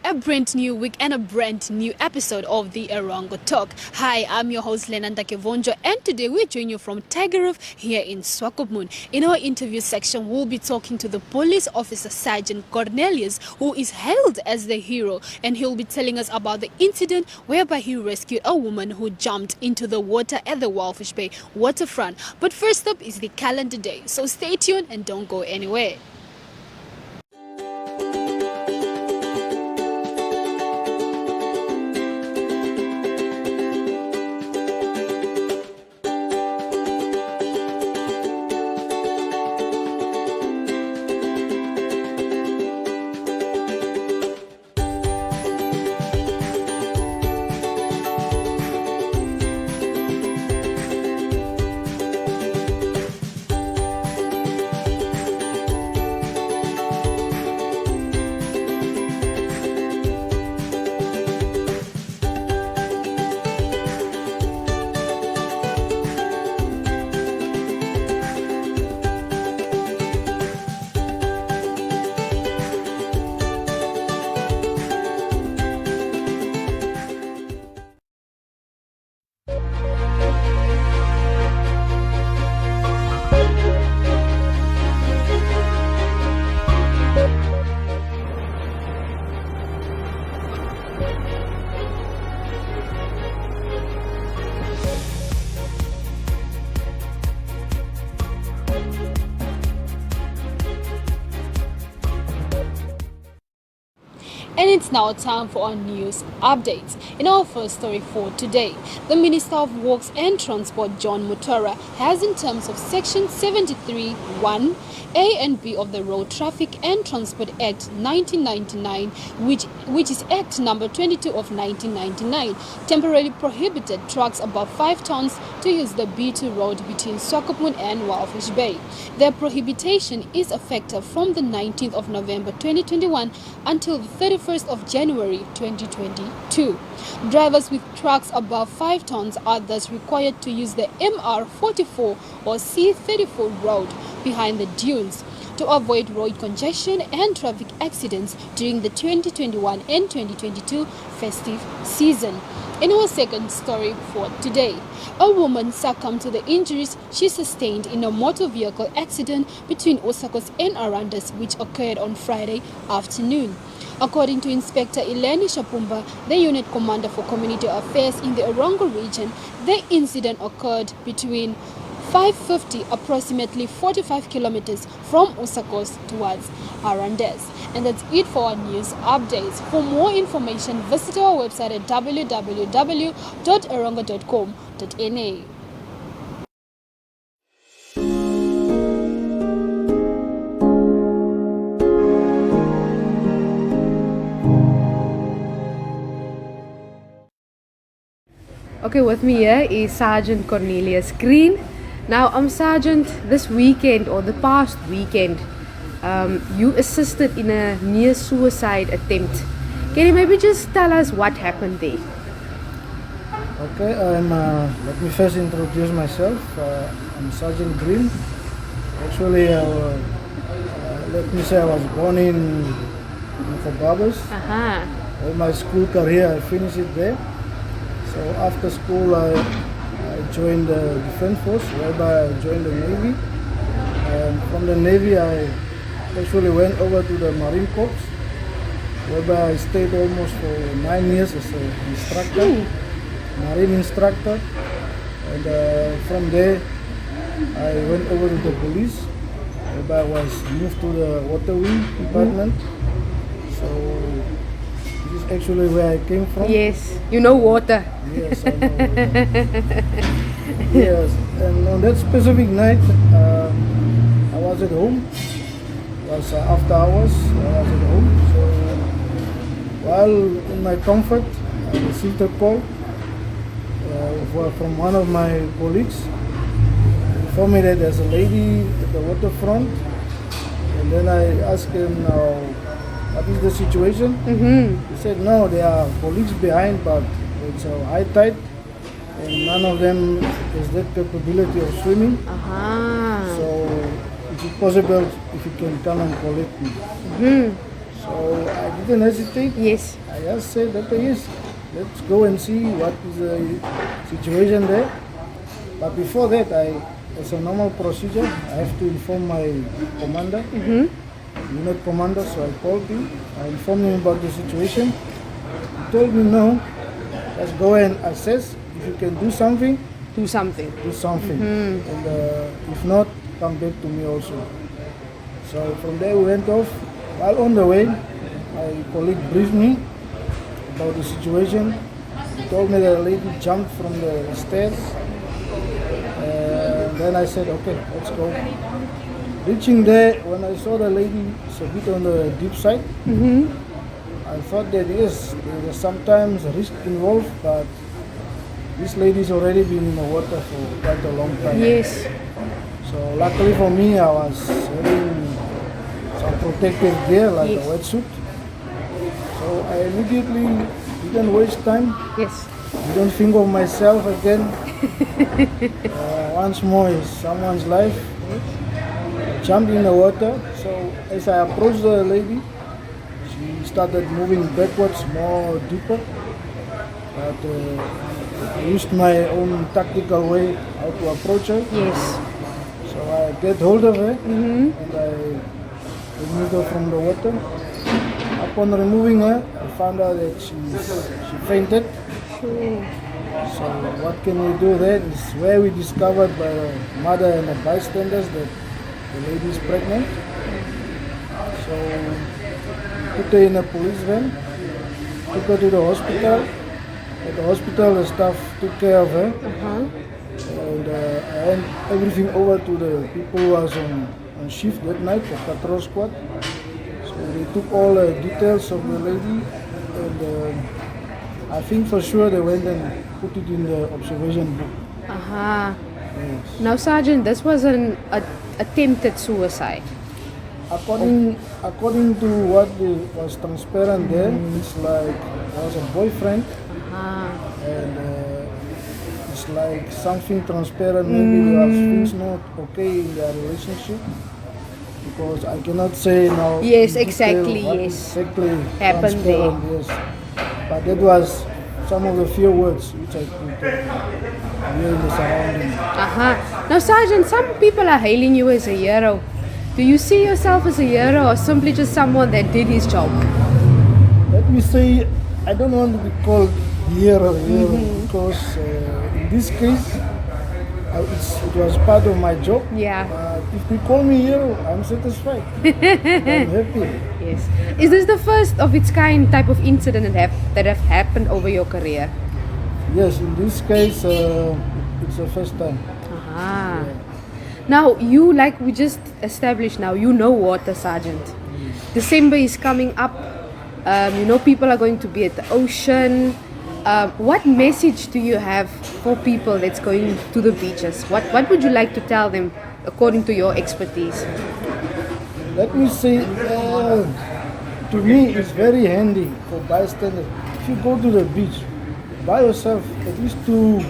a brand new week and a brand new episode of the Erongo Talk. Hi, I'm your host Lenanda Kevonjo, and today we join you from Tiger Reef here in Swakopmund. In our interview section, we'll be talking to the police officer Sergeant Cornelius, who is hailed as the hero, and he'll be telling us about the incident whereby he rescued a woman who jumped into the water at the Walvis Bay Waterfront. But first up is the calendar day, so stay tuned and don't go anywhere. And it's now time for our news updates. In our first story for today, the Minister of Works and Transport, John Mutora, has, in terms of Section 73(1) A and B of the Road Traffic and Transport Act 1999, which is Act number 22 of 1999, temporarily prohibited trucks above 5 tons to use the B2 road between Swakopmund and Walvis Bay. Their prohibition is effective from the 19th of November 2021 until the 31st of January 2022. Drivers with trucks above 5 tons are thus required to use the MR44 or C34 road behind the dunes to avoid road congestion and traffic accidents during the 2021 and 2022 festive season. In our second story for today, a woman succumbed to the injuries she sustained in a motor vehicle accident between Osakos and Arandas, which occurred on Friday afternoon. According to Inspector Eleni Shapumba, the unit commander for community affairs in the Erongo region, the incident occurred between 5:50, approximately 45 kilometers from Osakos towards Arandas. And that's it for our news updates. For more information, visit our website at www.erongo.com.na. Okay, with me here is Sergeant Cornelius Green. Now, Sergeant, this weekend or the past weekend, you assisted in a near suicide attempt. Can you maybe just tell us what happened there? Okay, let me first introduce myself. I'm Sergeant Green. Actually, let me say I was born in Walvis. All my school career, I finished it there. So after school, I joined the Defense Force, whereby I joined the Navy. And from the Navy, I actually went over to the Marine Corps, whereby I stayed almost for 9 years as an instructor, Marine instructor. And from there, I went over to the police, whereby I was moved to the Water Wing Department. So this is actually where I came from. Yes, you know water. Yes, I know water. Yes, and on that specific night, I was at home. It was after hours, I was at home. So while in my comfort, I received a call from one of my colleagues. Informed me that there's a lady at the waterfront. And then I asked him, what is the situation? He said, no, there are colleagues behind, but it's a high tide. And none of them has that capability of swimming. So if it's possible, if you can come and collect me. So I didn't hesitate. Yes. I just said, okay, yes, let's go and see what is the situation there. But before that, it's a normal procedure. I have to inform my commander, unit commander. So I called him. I informed him about the situation. He told me, no, let's go and assess. If you can do something, Do something. do something. And if not, come back to me also. So from there we went off. While on the way, my colleague briefed me about the situation. He told me that a lady jumped from the stairs. And then I said, okay, let's go. Reaching there, when I saw the lady, it's a bit on the deep side. I thought that yes, there was sometimes risk involved, but this lady's already been in the water for quite a long time. Yes. So luckily for me, I was wearing some protective gear like Yes. a wetsuit. So I immediately didn't waste time. Yes. Didn't think of myself again. Once more is someone's life. I jumped in the water. So as I approached the lady, she started moving backwards, more deeper. But I used my own tactical way how to approach her. Yes. So I get hold of her and I removed her from the water. Upon removing her, I found out that she fainted. So what can we do then is where we discovered by the mother and the bystanders that the lady is pregnant. So we put her in a police van, took her to the hospital. At the hospital, the staff took care of her. And I handed everything over to the people who was on shift that night, the patrol squad. So they took all the details of the lady, and I think for sure they went and put it in the observation book. Yes. Now, Sergeant, this was an attempted suicide. According to what was transparent there, it's like there was a boyfriend, and it's like something transparent. Maybe there was things not okay in their relationship. Because I cannot say now. Yes, in detail exactly, what yes. exactly Happened there. transparent, yes. But that was some of the few words which I could hear in the surrounding. Now, Sergeant, some people are hailing you as a hero. Do you see yourself as a hero or simply just someone that did his job? Let me say, I don't want to be called hero because in this case, it was part of my job. Yeah. If they call me hero, I'm satisfied. I'm happy. Yes. Is this the first of its kind type of incident that have happened over your career? Yes, in this case, it's the first time. Now, you, like we just established now, you know water, Sergeant. December is coming up. People are going to be at the ocean. What message do you have for people that's going to the beaches? What would you like to tell them according to your expertise? Let me say, to me it's very handy for bystanders. If you go to the beach, buy yourself at least 2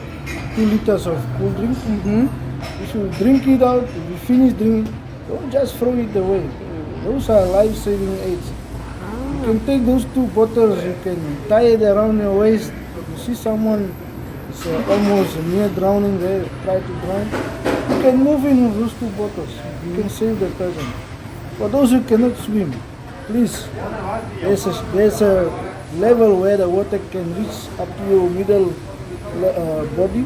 liters of cool drink. If you drink it out, if you finish drinking, don't just throw it away. Those are life-saving aids. You can take those 2 bottles, you can tie it around your waist. If you see someone is almost near drowning there, try to drown, you can move in with those 2 bottles. You can save the person. For those who cannot swim, please, there's a level where the water can reach up to your middle body.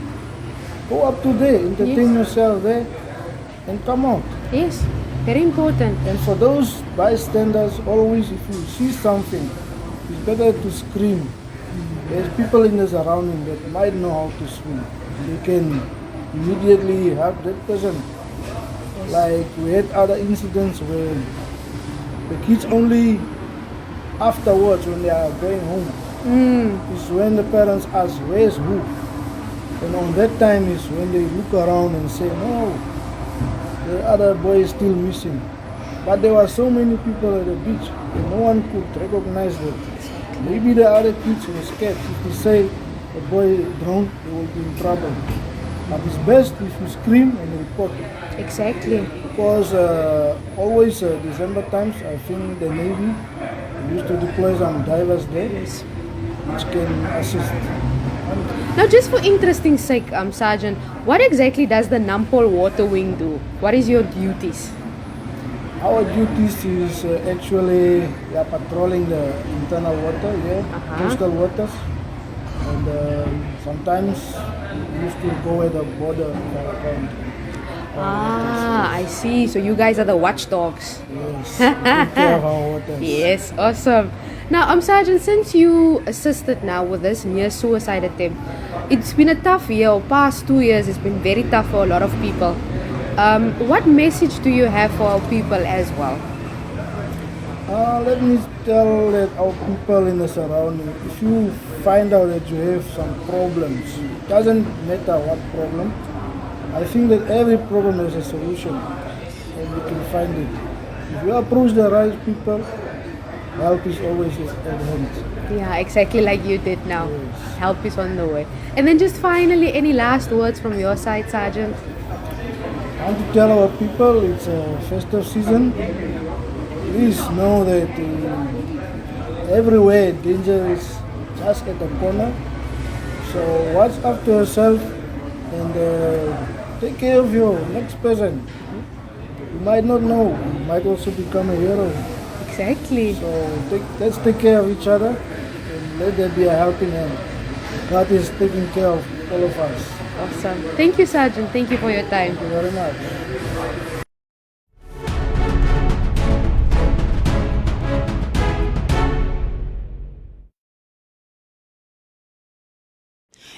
Go up to there, entertain yourself there, and come out. Yes, very important. And for those bystanders, always if you see something, it's better to scream. There's people in the surrounding that might know how to swim. They can immediately help that person. Like we had other incidents where the kids only afterwards when they are going home is when the parents ask where's who. And on that time is when they look around and say, no, the other boy is still missing. But there were so many people at the beach and no one could recognize them. Maybe the other kids were scared. If they say the boy drowned, they will be in trouble. But it's best if you scream and report. Exactly. Because always December times, I think the Navy used to deploy some divers there, which can assist. Now, just for interesting sake, Sergeant, what exactly does the Nampol Water Wing do? What is your duties? Our duties is actually we are patrolling the internal water, coastal waters, and sometimes we used to go at the border for account. I see. So you guys are the watchdogs. Yes, take care of our waters. Yes, awesome. Now, Sergeant, since you assisted now with this near suicide attempt, it's been a tough year. Past 2 years, it's been very tough for a lot of people. What message do you have for our people as well? Let me tell that our people in the surrounding, if you find out that you have some problems, it doesn't matter what problem, I think that every problem has a solution and you can find it. If you approach the right people, help is always at hand. Yeah, exactly like you did now. Yes. Help is on the way. And then just finally, any last words from your side, Sergeant? I want to tell our people it's a festive season. Please know that everywhere danger is just at the corner. So watch after yourself and take care of your next person. You might not know, you might also become a hero. Exactly. So let's take care of each other and let there be a helping hand. God is taking care of all of us. Awesome. Thank you, Sergeant. Thank you for your time. Thank you very much.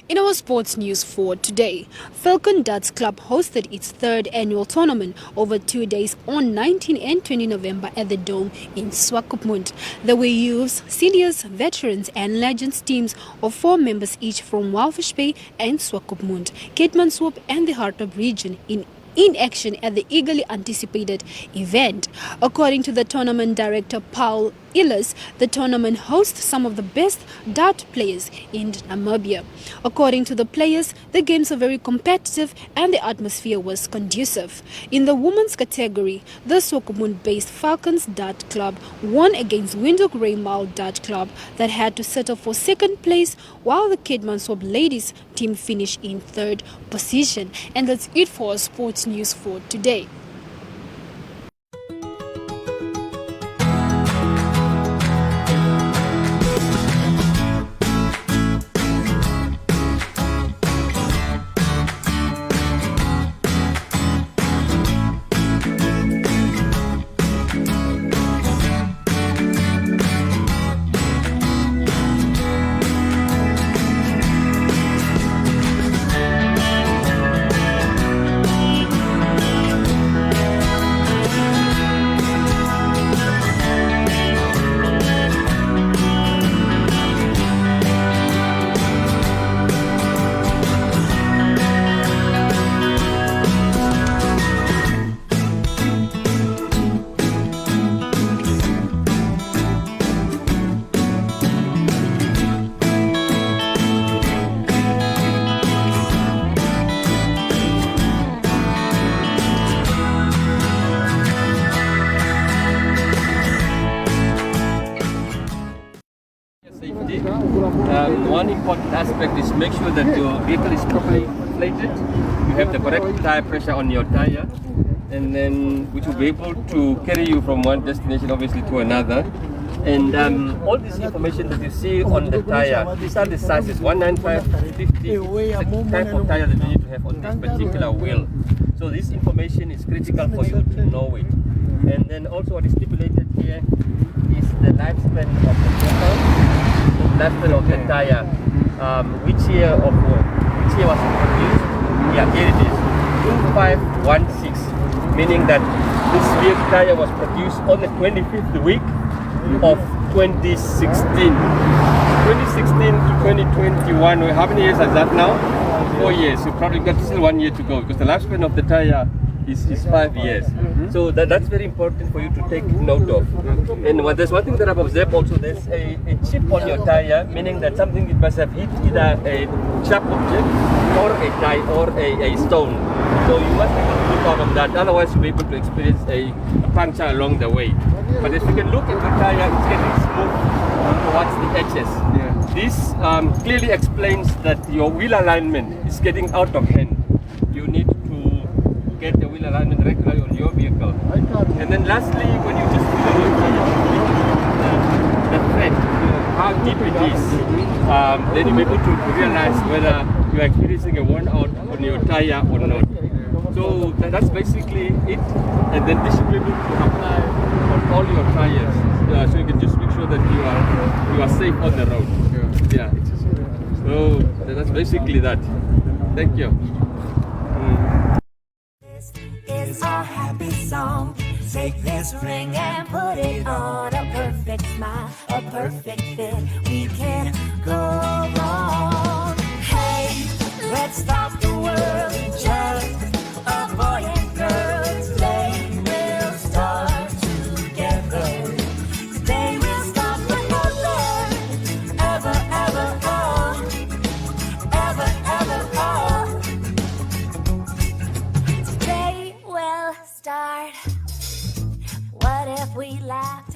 In our sports news for today, Falcon Darts Club hosted its third annual tournament over 2 days on 19 and 20 November at the Dome in Swakopmund. There were youths, seniors, veterans and legends teams of 4 members each from Walvis Bay and Swakopmund, Keetmanshoop and the Hartop region in action at the eagerly anticipated event. According to the tournament director Paul Illes, the tournament hosts some of the best dart players in Namibia. According to the players, the games are very competitive and the atmosphere was conducive. In the women's category, the Swakopmund-based Falcons Dart Club won against Windhoek Raymile Dart Club that had to settle for second place, while the Keetmanshoop ladies team finished in third position. And that's it for our sports news for today. One important aspect is make sure that your vehicle is properly inflated, you have the correct tire pressure on your tire, and then which will be able to carry you from one destination obviously to another. And all this information that you see on the tire, these are the sizes 195, 50, the type of tire that you need to have on this particular wheel. So this information is critical for you to know it. And then also what is stipulated here is the lifespan of the vehicle, the lifespan of the tire, which year was it produced? Yeah, here it is, 2516, meaning that this vehicle tire was produced on the 25th week of 2016. 2016 to 2021, how many years is that now? 4 years, so probably got still 1 year to go because the lifespan of the tire is 5 years. So that's very important for you to take note of. And there's one thing that I've observed also, there's a chip on your tire, meaning that something it must have hit either a sharp object or a stone. So you must be able to look out on that, otherwise you'll be able to experience a puncture along the way. But as you can look at the tire, it's getting smooth towards the edges. This clearly explains that your wheel alignment is getting out of hand. You need to get the wheel alignment regularly on your vehicle. And then lastly, when you just feel your tire, the thread, how deep it is, then you'll be able to realize whether you are experiencing a worn out on your tire or not. So that's basically it. And then this should be able to apply on all your tires. So you can just make sure that you are safe on the road. Yeah. So that's basically that. Thank you. This is our happy song. Take this ring and put it on a perfect smile, a perfect fit. We can't go wrong. Hey, let's stop the world. Just a boy and girl. Today we'll start together. Today we'll stop forever. Ever, ever, oh. Ever, ever, oh. Today we'll start. What if we laughed?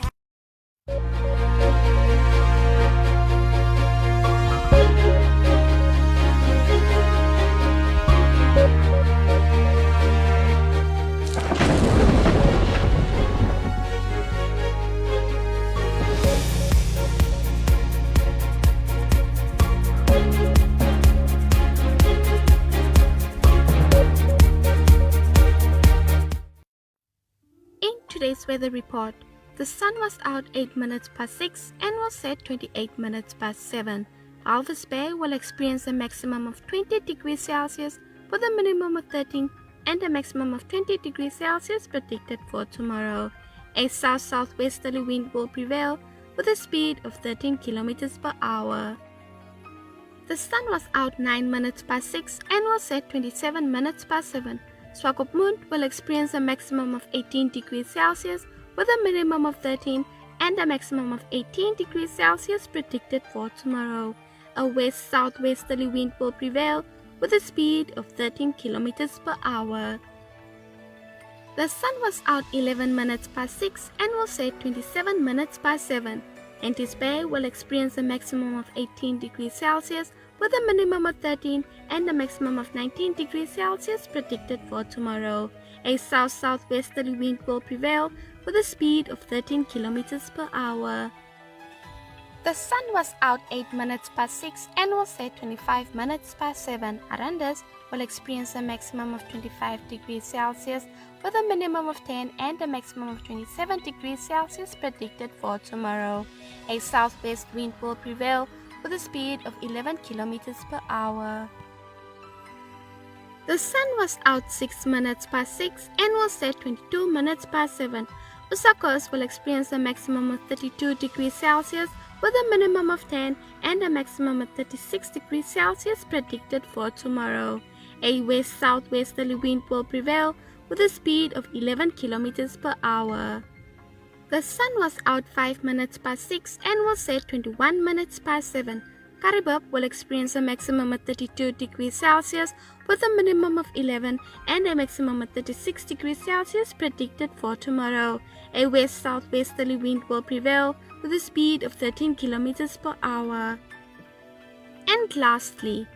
In today's weather report, the sun was out 8 minutes past 6 and will set 28 minutes past 7. Walvis Bay will experience a maximum of 20 degrees Celsius with a minimum of 13 and a maximum of 20 degrees Celsius predicted for tomorrow. A south-southwesterly wind will prevail with a speed of 13 kilometers per hour. The sun was out 9 minutes past 6 and will set 27 minutes past 7. Swakopmund will experience a maximum of 18 degrees Celsius with a minimum of 13 and a maximum of 18 degrees Celsius predicted for tomorrow. A west-southwesterly wind will prevail with a speed of 13 kilometers per hour. The sun was out 11 minutes past 6 and will set 27 minutes past 7. Antis Bay will experience a maximum of 18 degrees Celsius with a minimum of 13 and a maximum of 19 degrees Celsius predicted for tomorrow. A south-southwesterly wind will prevail with a speed of 13 kilometers per hour. The sun was out 8 minutes past 6 and will set 25 minutes past 7. Arandas will experience a maximum of 25 degrees Celsius with a minimum of 10 and a maximum of 27 degrees Celsius predicted for tomorrow. A southwest wind will prevail with a speed of 11 kilometers per hour. The sun was out 6 minutes past 6 and will set 22 minutes past 7. Osakos will experience a maximum of 32 degrees Celsius with a minimum of 10 and a maximum of 36 degrees Celsius predicted for tomorrow. A west-southwesterly wind will prevail with a speed of 11 kilometers per hour. The sun was out 5 minutes past 6 and will set 21 minutes past 7. Karibab will experience a maximum of 32 degrees Celsius with a minimum of 11 and a maximum of 36 degrees Celsius predicted for tomorrow. A west-southwesterly wind will prevail with a speed of 13 kilometers per hour. And lastly,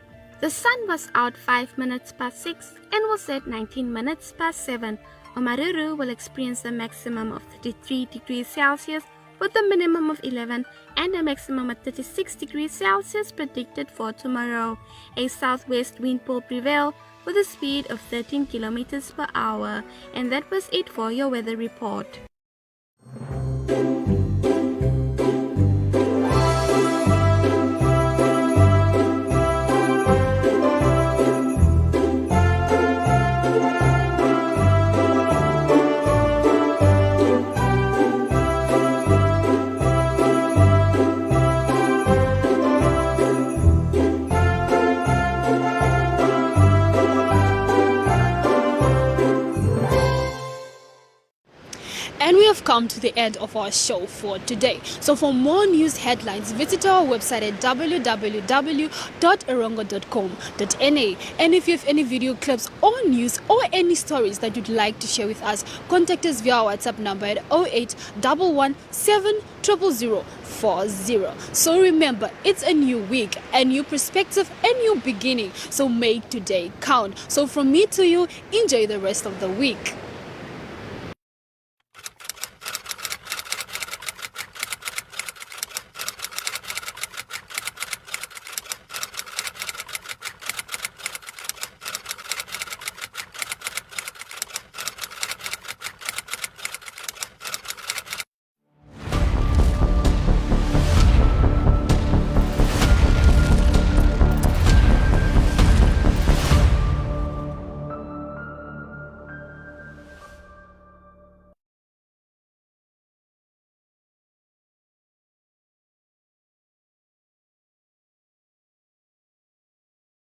the sun was out 5 minutes past 6 and will set 19 minutes past 7. Omaruru will experience a maximum of 33 degrees Celsius with a minimum of 11 and a maximum of 36 degrees Celsius predicted for tomorrow. A southwest wind will prevail with a speed of 13 kilometers per hour. And that was it for your weather report. come to the end of our show for today. So for more news headlines, visit our website at www.erongo.com.na. And if you have any video clips or news or any stories that you'd like to share with us, contact us via our WhatsApp number at 0811700040. So remember, it's a new week, a new perspective, a new beginning. So make today count. So from me to you, enjoy the rest of the week.